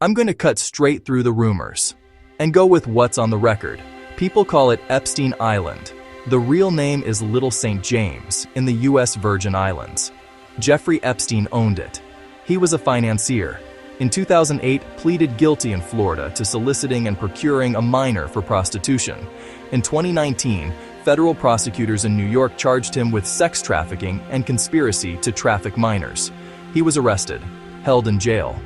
I'm going to cut straight through the rumors and go with what's on the record. People call it Epstein Island. The real name is Little St. James in the U.S. Virgin Islands. Jeffrey Epstein owned it. He was a financier. In 2008, pleaded guilty in Florida to soliciting and procuring a minor for prostitution. In 2019, federal prosecutors in New York charged him with sex trafficking and conspiracy to traffic minors. He was arrested, held in jail,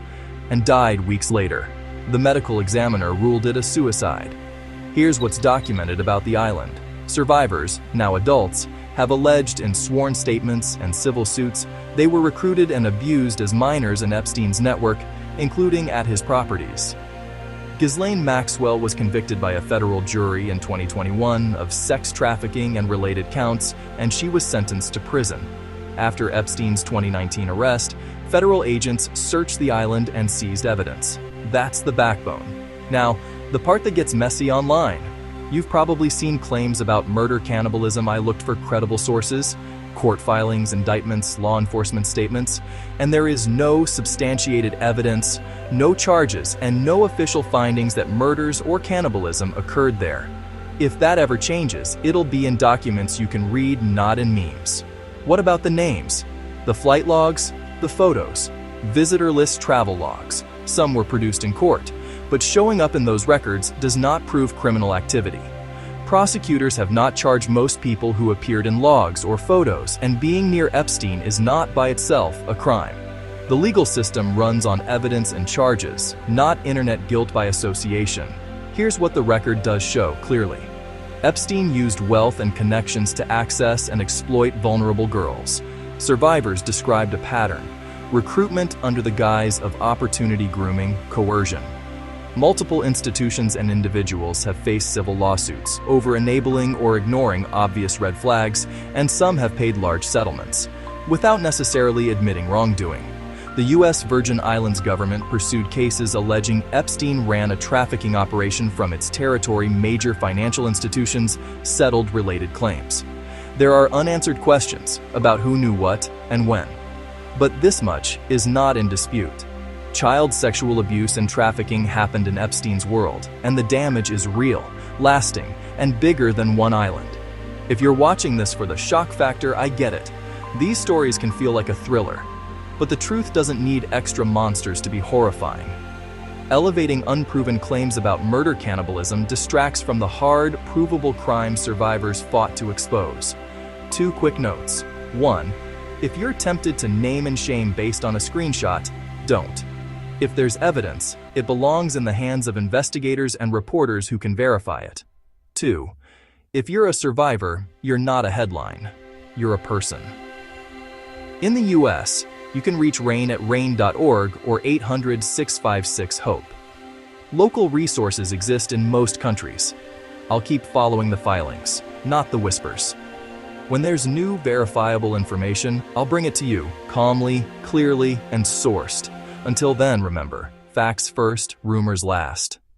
and died weeks later. The medical examiner ruled it a suicide. Here's what's documented about the island. Survivors, now adults, have alleged in sworn statements and civil suits they were recruited and abused as minors in Epstein's network, including at his properties. Ghislaine Maxwell was convicted by a federal jury in 2021 of sex trafficking and related counts, and she was sentenced to prison. After Epstein's 2019 arrest, federal agents searched the island and seized evidence. That's the backbone. Now, the part that gets messy online. You've probably seen claims about murder cannibalism. I looked for credible sources, court filings, indictments, law enforcement statements, and there is no substantiated evidence, no charges, and no official findings that murders or cannibalism occurred there. If that ever changes, it'll be in documents you can read, not in memes. What about the names? The flight logs? The photos? Visitor list travel logs? Some were produced in court, but showing up in those records does not prove criminal activity. Prosecutors have not charged most people who appeared in logs or photos, and being near Epstein is not by itself a crime. The legal system runs on evidence and charges, not internet guilt by association. Here's what the record does show clearly. Epstein used wealth and connections to access and exploit vulnerable girls. Survivors described a pattern: recruitment under the guise of opportunity grooming, coercion. Multiple institutions and individuals have faced civil lawsuits over enabling or ignoring obvious red flags, and some have paid large settlements, without necessarily admitting wrongdoing. The U.S. Virgin Islands government pursued cases alleging Epstein ran a trafficking operation from its territory. Major financial institutions settled related claims. There are unanswered questions about who knew what and when. But this much is not in dispute. Child sexual abuse and trafficking happened in Epstein's world, and the damage is real, lasting, and bigger than one island. If you're watching this for the shock factor, I get it. These stories can feel like a thriller, but the truth doesn't need extra monsters to be horrifying. Elevating unproven claims about murder cannibalism distracts from the hard, provable crimes survivors fought to expose. 2 quick notes. 1. If you're tempted to name and shame based on a screenshot, don't. If there's evidence, it belongs in the hands of investigators and reporters who can verify it. 2. If you're a survivor, you're not a headline. You're a person. In the U.S., you can reach RAIN at rain.org or 800-656-HOPE. Local resources exist in most countries. I'll keep following the filings, not the whispers. When there's new, verifiable information, I'll bring it to you, calmly, clearly, and sourced. Until then, remember, facts first, rumors last.